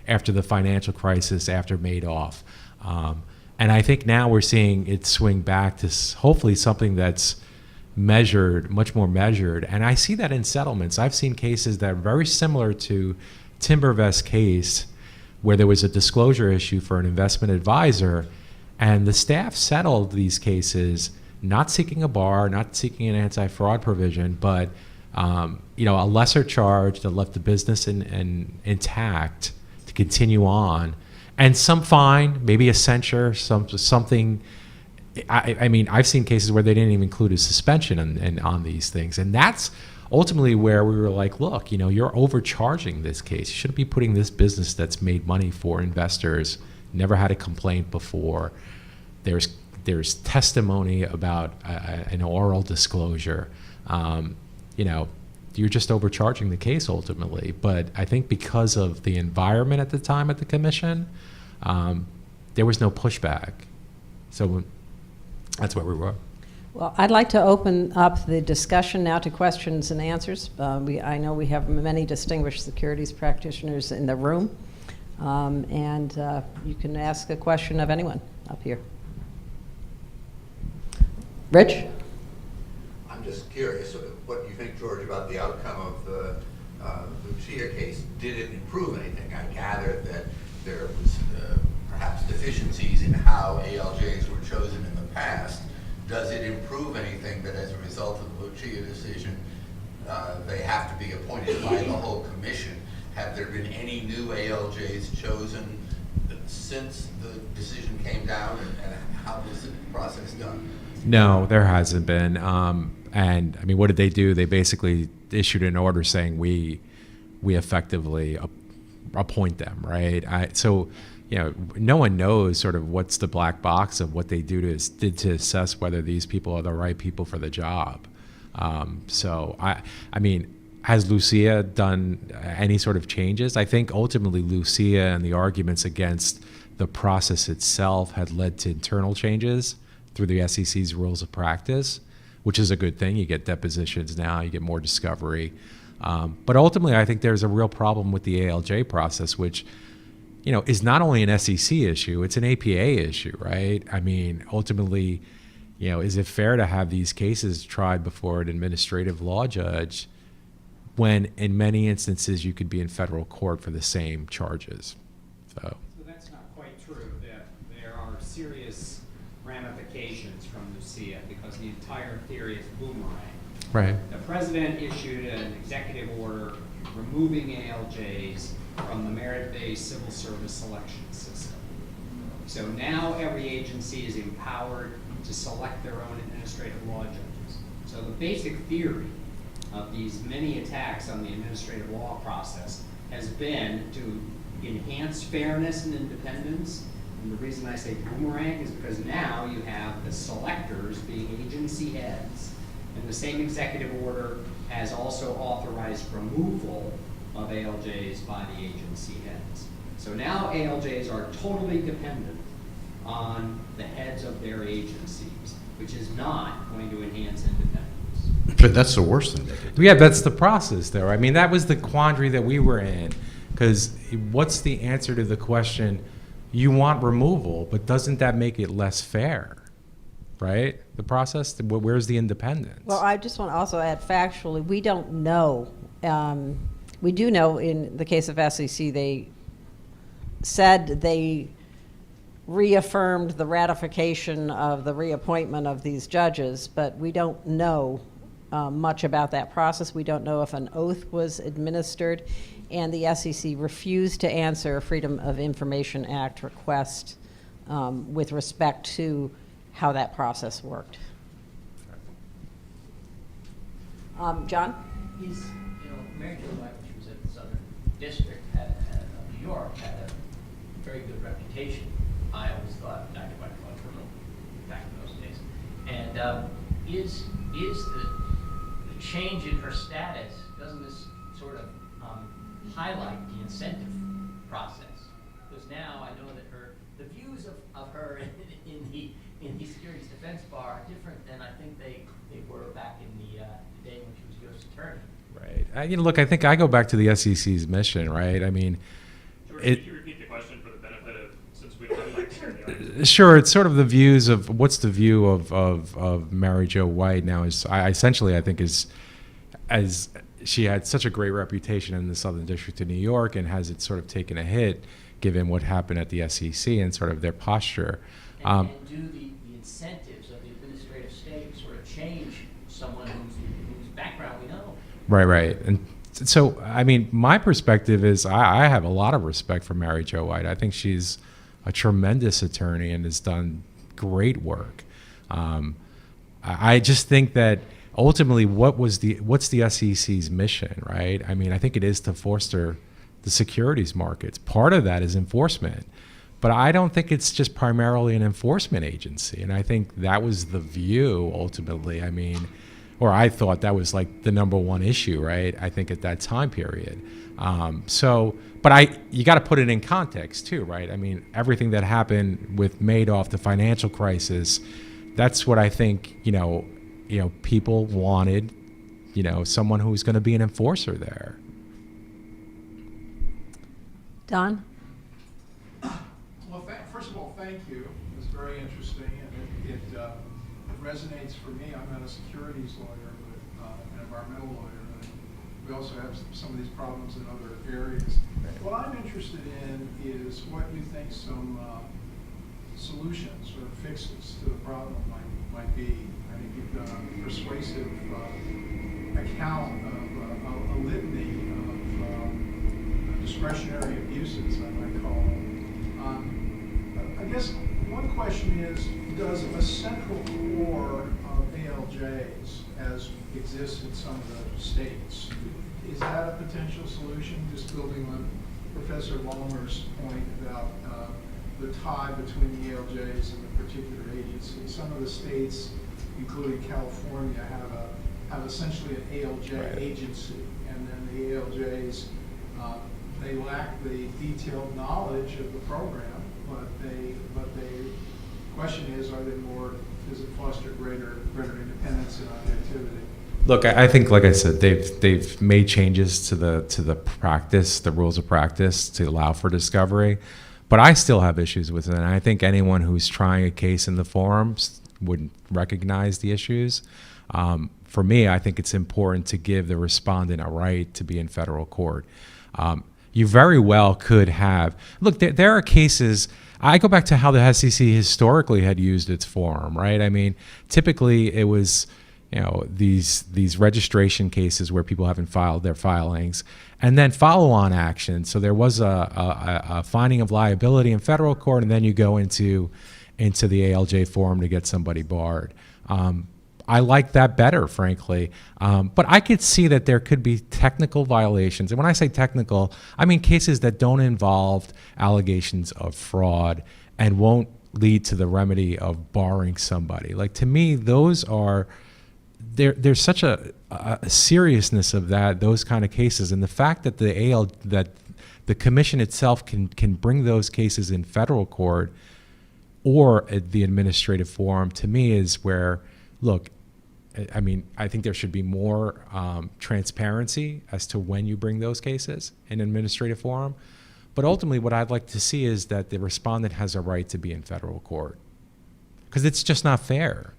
after the financial crisis, after Madoff. And I think now we're seeing it swing back to hopefully something that's measured, much more measured. And I see that in settlements. I've seen cases that are very similar to Timbervest case, where there was a disclosure issue for an investment advisor, and the staff settled these cases, not seeking a bar, not seeking an anti-fraud provision, but a lesser charge that left the business intact to continue on, and some fine, maybe a censure, something. I mean, I've seen cases where they didn't even include a suspension on these things, and that's ultimately where we were like, look, you're overcharging this case. You shouldn't be putting this business that's made money for investors, never had a complaint before. There's testimony about an oral disclosure. You're just overcharging the case ultimately. But I think because of the environment at the time at the commission, there was no pushback. So that's where we were. Well, I'd like to open up the discussion now to questions and answers. I know we have many distinguished securities practitioners in the room, and you can ask a question of anyone up here. Rich? I'm just curious what you think, George, about the outcome of the Lucia case. Did it improve anything? I gather that there was perhaps deficiencies in how ALJs were chosen in the past. Does it improve anything that as a result of the Lucia decision, they have to be appointed by the whole commission? Have there been any new ALJs chosen since the decision came down, and how was the process done? No, there hasn't been. And I mean, what did they do? They basically issued an order saying we effectively appoint them, right? So no one knows sort of what's the black box of what they did to assess whether these people are the right people for the job. So I mean, has Lucia done any sort of changes? I think ultimately Lucia and the arguments against the process itself had led to internal changes through the SEC's rules of practice, which is a good thing. You get depositions now, you get more discovery. But ultimately, I think there's a real problem with the ALJ process, which is not only an SEC issue, it's an APA issue, right? I mean, ultimately, is it fair to have these cases tried before an administrative law judge when in many instances you could be in federal court for the same charges? So that's not quite true. There are serious ramifications from Lucia because the entire theory is boomerang. right. The president issued an executive order removing ALJs from the merit-based civil service selection system. So now every agency is empowered to select their own administrative law judges. So the basic theory of these many attacks on the administrative law process has been to enhance fairness and independence. And the reason I say boomerang is because now you have the selectors being agency heads. And the same executive order has also authorized removal of ALJs by the agency heads. So now ALJs are totally dependent on the heads of their agencies, which is not going to enhance independence. But that's the worst thing they could do. Yeah, that's the process, though. I mean, that was the quandary that we were in, because what's the answer to the question, you want removal, but doesn't that make it less fair, right? The process, where's the independence? Well, I just want to also add factually, we don't know. We do know in the case of SEC, they said they reaffirmed the ratification of the reappointment of these judges, but we don't know much about that process. We don't know if an oath was administered, and the SEC refused to answer a Freedom of Information Act request with respect to how that process worked. John? Mary Jo White, when she was at the Southern District of New York, had a very good reputation. I always thought acted by a criminal back in those days. And is the change in her status, doesn't this sort of highlight the incentive process? Because now I know that the views of her in the securities defense bar are different than I think they were back in the day when she was U.S. attorney. Right. Look, I think I go back to the SEC's mission, right? I mean, George, could you repeat the question for the benefit of, since we don't have mics here in the audience? Sure. It's sort of the views of what's the view of Mary Jo White now is essentially I think is as she had such a great reputation in the Southern District of New York and has it sort of taken a hit given what happened at the SEC and sort of their posture. And do the incentives of the administrative state sort of change someone whose background we know? Right. And so, I mean, my perspective is I have a lot of respect for Mary Jo White. I think she's a tremendous attorney and has done great work. I just think that ultimately what's the SEC's mission, right? I mean, I think it is to foster the securities markets. Part of that is enforcement. But I don't think it's just primarily an enforcement agency. And I think that was the view ultimately. I mean, or I thought that was like the number one issue, right? I think at that time period. But you got to put it in context too, right? I mean, everything that happened with Madoff, the financial crisis, that's what I think, people wanted, someone who's going to be an enforcer there. Don? Well, first of all, thank you. It was very interesting, and it resonates for me. I'm not a securities lawyer, but an environmental lawyer. And we also have some of these problems in other areas. What I'm interested in is what you think some solutions or fixes to the problem might be. I think you've done a persuasive account of a litany of discretionary abuses, I might call them. I guess one question is, does a central core of ALJs, as exists in some of the states, is that a potential solution? Just building on Professor Lomer's point about the tie between the ALJs and the particular agency. Some of the states, including California, have essentially an ALJ agency, and then the ALJs they lack the detailed knowledge of the program, but the question is, does it foster greater independence and objectivity? Look, I think, like I said, they've made changes to the practice, the rules of practice to allow for discovery, but I still have issues with it. And I think anyone who's trying a case in the forums wouldn't recognize the issues. For me, I think it's important to give the respondent a right to be in federal court. You very well could have, look, there are cases, I go back to how the SEC historically had used its forum, right? I mean, typically it was, these registration cases where people haven't filed their filings, and then follow-on action. So there was a finding of liability in federal court, and then you go into the ALJ forum to get somebody barred. I like that better, frankly. But I could see that there could be technical violations. And when I say technical, I mean cases that don't involve allegations of fraud and won't lead to the remedy of barring somebody. Like, to me, those are, there's such a seriousness of those kind of cases. And the fact that that the commission itself can bring those cases in federal court or at the administrative forum, to me, is where, look, I mean, I think there should be more transparency as to when you bring those cases in administrative forum. But ultimately, what I'd like to see is that the respondent has a right to be in federal court, because it's just not fair.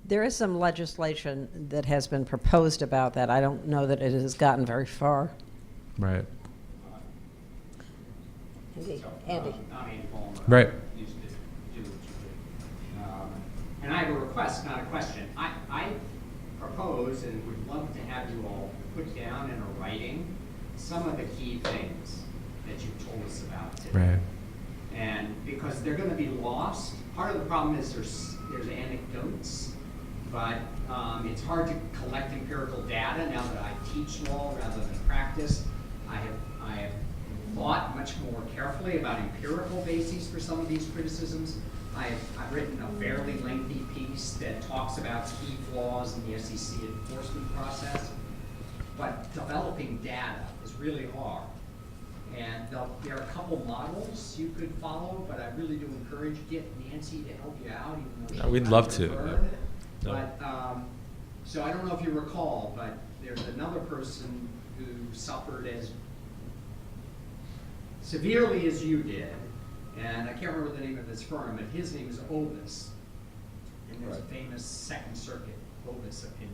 There is some legislation that has been proposed about that. I don't know that it has gotten very far. Right. Andy. Not Andy Ballmer. Right. Used to do what you do. And I have a request, not a question. I propose and would love to have you all put down in a writing some of the key things that you told us about today. Right. And because they're going to be lost. Part of the problem is there's anecdotes, but it's hard to collect empirical data now that I teach law rather than practice. I have thought much more carefully about empirical bases for some of these criticisms. I've written a fairly lengthy piece that talks about key flaws in the SEC enforcement process, but developing data is really hard. And there are a couple models you could follow, but I really do encourage get Nancy to help you out. Even though We'd love to. But so I don't know if you recall, but there's another person who suffered as severely as you did, and I can't remember the name of his firm, but his name is Ovis, and there's a famous Second Circuit Ovis opinion.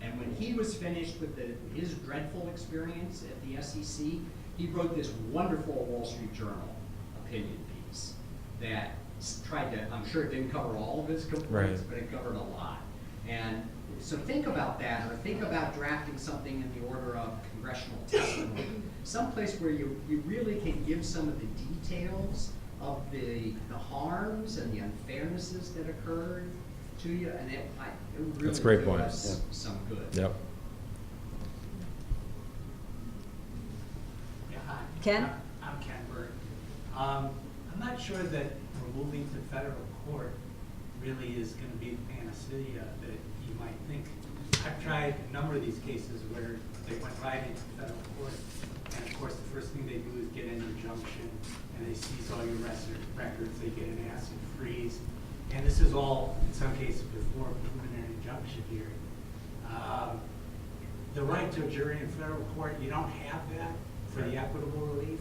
And when he was finished with his dreadful experience at the SEC, he wrote this wonderful Wall Street Journal opinion piece that tried to, I'm sure it didn't cover all of his complaints, but it covered a lot. And so think about that, or think about drafting something in the order of congressional testimony, someplace where you really can give some of the details of the harms and the unfairnesses that occurred to you, and it really That's a great point. does some good. Yep. Yeah, hi. Ken? I'm Ken Burke. I'm not sure that removing to federal court really is going to be the panacea that you might think. I've tried a number of these cases where they went right into federal court, and of course the first thing they do is get an injunction, and they seize all your records, they get an acid freeze, and this is all, in some cases, before a preliminary injunction hearing. The right to a jury in federal court, you don't have that for the equitable relief.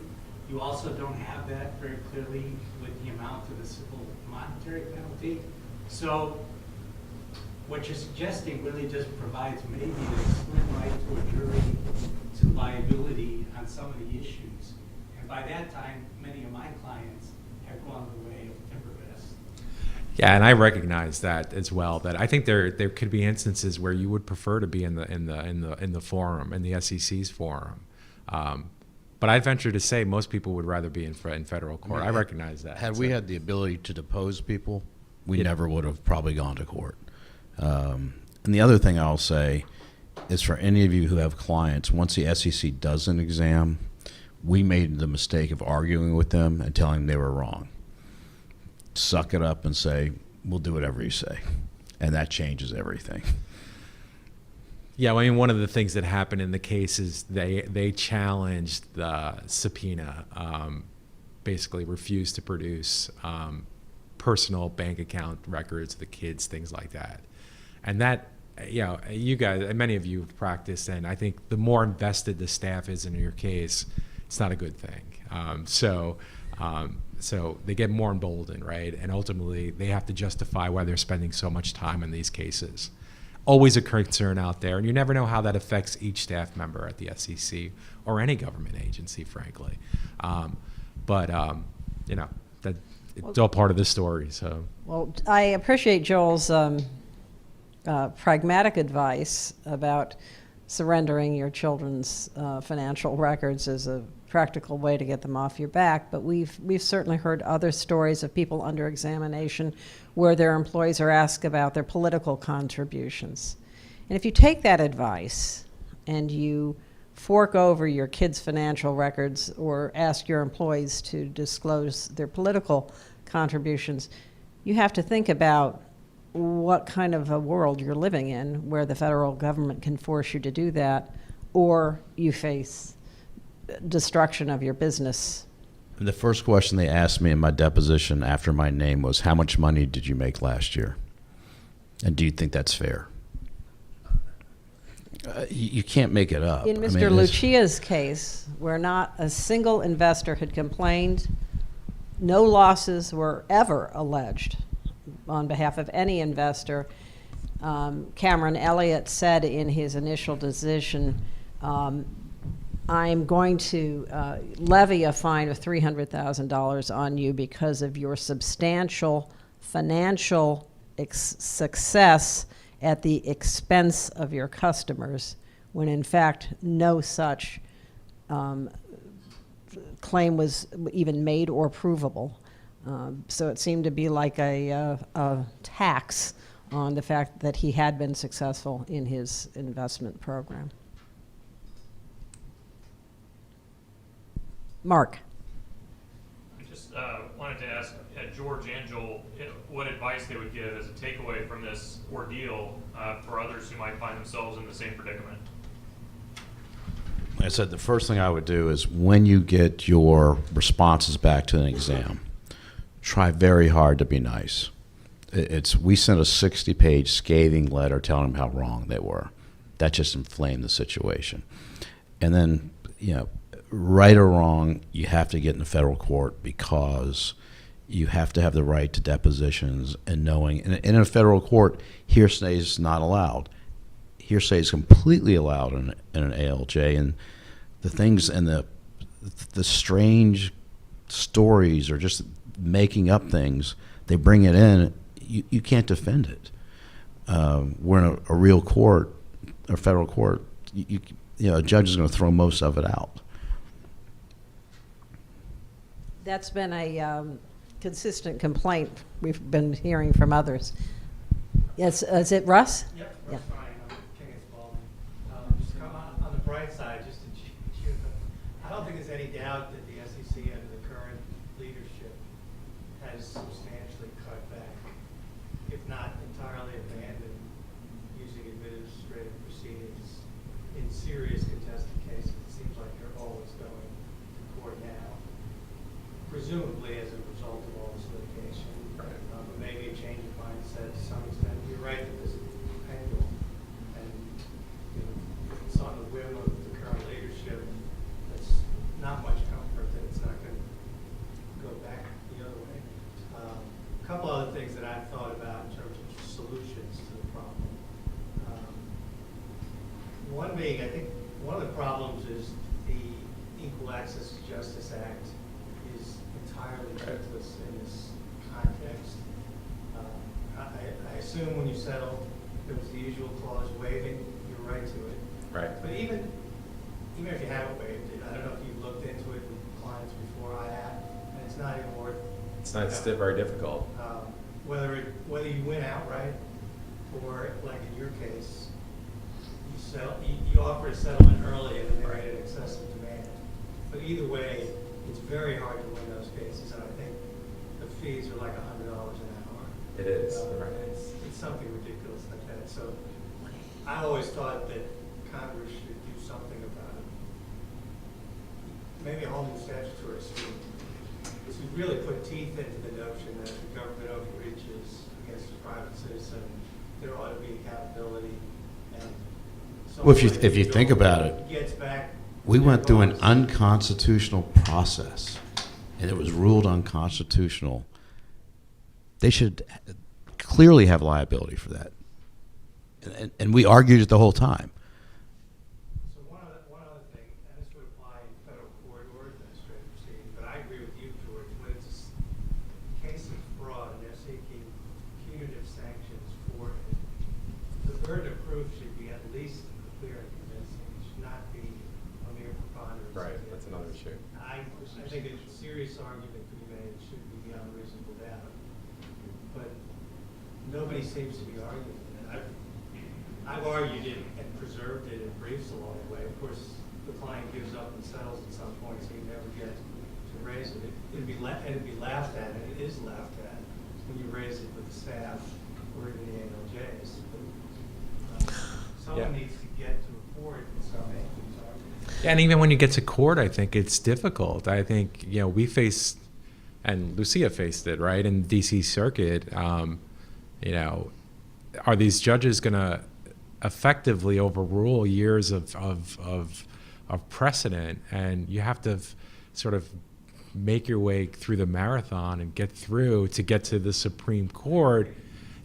You also don't have that very clearly with the amount of the civil monetary penalty. So what you're suggesting really just provides maybe a slim right to a jury to liability on some of the issues. And by that time, many of my clients have gone the way of Timbervest. Yeah, and I recognize that as well. That I think there could be instances where you would prefer to be in the forum, in the SEC's forum. But I'd venture to say most people would rather be in federal court. I recognize that. Had we had the ability to depose people, we never would have probably gone to court. And the other thing I'll say is, for any of you who have clients, once the SEC does an exam, we made the mistake of arguing with them and telling them they were wrong. Suck it up and say, we'll do whatever you say. And that changes everything. Yeah, well, I mean, one of the things that happened in the case is they challenged the subpoena, basically refused to produce personal bank account records of the kids, things like that. And that, you guys, many of you have practiced, and I think the more invested the staff is in your case, it's not a good thing. so they get more emboldened, right? And ultimately, they have to justify why they're spending so much time in these cases. Always a concern out there, and you never know how that affects each staff member at the SEC or any government agency, frankly. But that it's all part of the story. So, Well, I appreciate Joel's pragmatic advice about surrendering your children's financial records as a practical way to get them off your back, but we've certainly heard other stories of people under examination where their employees are asked about their political contributions. And if you take that advice and you fork over your kids' financial records or ask your employees to disclose their political contributions, you have to think about what kind of a world you're living in where the federal government can force you to do that, or you face destruction of your business. The first question they asked me in my deposition after my name was, how much money did you make last year? And do you think that's fair? You can't make it up. In Mr. Lucia's case, where not a single investor had complained, no losses were ever alleged on behalf of any investor, Cameron Elliott said in his initial decision, I'm going to levy a fine of $300,000 on you because of your substantial financial success at the expense of your customers, when in fact no such claim was even made or provable. So it seemed to be like a tax on the fact that he had been successful in his investment program. Mark. I just wanted to ask George and Joel what advice they would give as a takeaway from this ordeal for others who might find themselves in the same predicament. Like I said, the first thing I would do is when you get your responses back to an exam, try very hard to be nice. We sent a 60-page scathing letter telling them how wrong they were. That just inflamed the situation. And then, right or wrong, you have to get in the federal court because you have to have the right to depositions and knowing. And in a federal court, hearsay is not allowed. Hearsay is completely allowed in an ALJ, and the things and the strange stories or just making up things, they bring it in. You can't defend it. We're in a real court, a federal court. A judge is going to throw most of it out. That's been a consistent complaint we've been hearing from others. Yes, is it Russ? Yep, Yeah. Russ Ryan, I'm with King's Baldwin. Just come on the bright side, just to cheer them. I don't think there's any doubt that the SEC under the current leadership has substantially cut back, if not entirely abandoned, using administrative proceedings in serious contested cases. It seems like they're always going to court now, presumably as a result of all this litigation. But maybe a change of mindset to some extent. You're right that this is pendulum, and it's on the whim of the current leadership. That's not much comfort that it's not going to go back the other way. A couple other things that I've thought about in terms of solutions to the problem. One being, I think one of the problems is the Equal Access to Justice Act is entirely toothless in this context. I assume when you settle, there was the usual clause waiving your right to it. right. But even if you haven't waived it, I don't know if you've looked into it with clients before I have, and it's not even worth. It's not still very difficult. Whether you win outright or, like in your case, you offer a settlement early and then they made an excessive demand. But either way, it's very hard to win those cases, and I think the fees are like $100 an hour. It is. And it's something ridiculous like that. So I always thought that Congress should do something about it. Maybe a whole new statutory scheme. To really put teeth into the notion that if the government overreaches against a private citizen, there ought to be accountability. And Well, if you think about it, gets back we went through an unconstitutional process and it was ruled unconstitutional, they should clearly have liability for that. And we argued it the whole time. So one other thing, and this would apply in federal court or administrative proceeding, but I agree with you, George, when it's a case of fraud and they're seeking punitive sanctions for it, the burden of proof should be at least clear and convincing. It should not be a mere preponderance. Right, that's another issue. I think a serious argument could be made, it should be beyond reasonable doubt. But nobody seems to be arguing it. I've argued it and preserved it in briefs along the way. Of course, the client gives up and settles at some point, so you never get to raise it. It'd be laughed at, and it is laughed at when you raise it with the staff or even the ALJs. Someone needs to get to a court and start making these arguments. Yeah, and even when you get to court, I think it's difficult. I think, we faced, and Lucia faced it, right, in D.C. Circuit. Are these judges going to effectively overrule years of precedent? And you have to sort of make your way through the marathon and get through to get to the Supreme Court.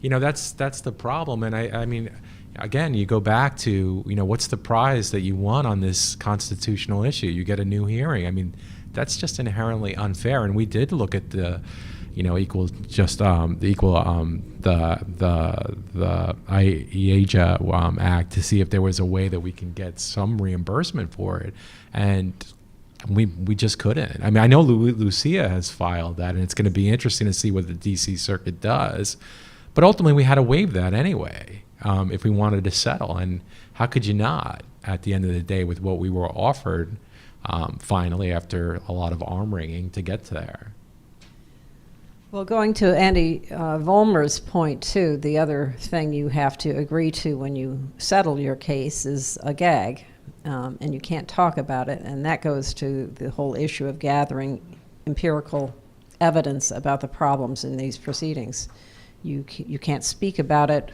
That's the problem. And I mean, again, you go back to, what's the prize that you won on this constitutional issue? You get a new hearing. I mean, that's just inherently unfair. And we did look at the IEAJA Act to see if there was a way that we can get some reimbursement for it, and we just couldn't. I mean, I know Lucia has filed that, and it's going to be interesting to see what the D.C. Circuit does, but ultimately we had to waive that anyway if we wanted to settle. And how could you not, at the end of the day, with what we were offered finally after a lot of arm wringing to get there? Well, going to Andy Vollmer's point, too, the other thing you have to agree to when you settle your case is a gag, and you can't talk about it, and that goes to the whole issue of gathering empirical evidence about the problems in these proceedings. You can't speak about it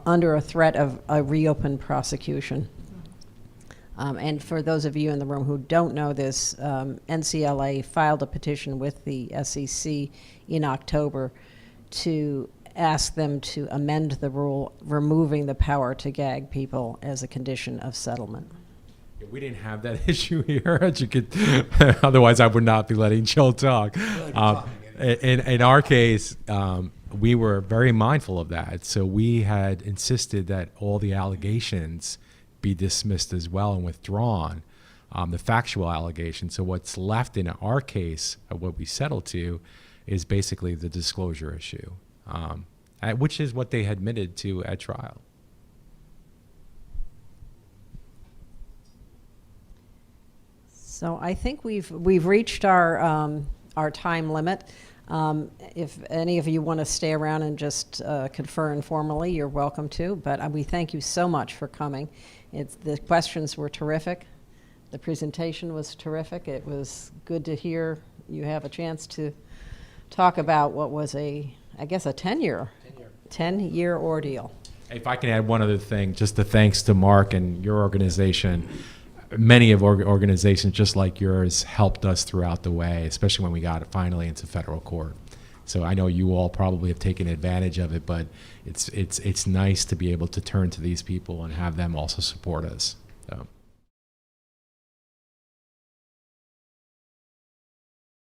under a threat of a reopened prosecution. And for those of you in the room who don't know this, NCLA filed a petition with the SEC in October to ask them to amend the rule, removing the power to gag people as a condition of settlement. We didn't have that issue here, as you could. Otherwise, I would not be letting Joel talk. In our case, we were very mindful of that. So we had insisted that all the allegations be dismissed as well and withdrawn, the factual allegations. So what's left in our case, what we settled to, is basically the disclosure issue, which is what they admitted to at trial. So I think we've reached our time limit. If any of you want to stay around and just confer informally, you're welcome to. But we thank you so much for coming. The questions were terrific. The presentation was terrific. It was good to hear you have a chance to talk about what was I guess a 10-year ordeal. If I can add one other thing, just the thanks to Mark and your organization. Many of our organizations, just like yours, helped us throughout the way, especially when we got finally into federal court. So I know you all probably have taken advantage of it, but it's nice to be able to turn to these people and have them also support us. So.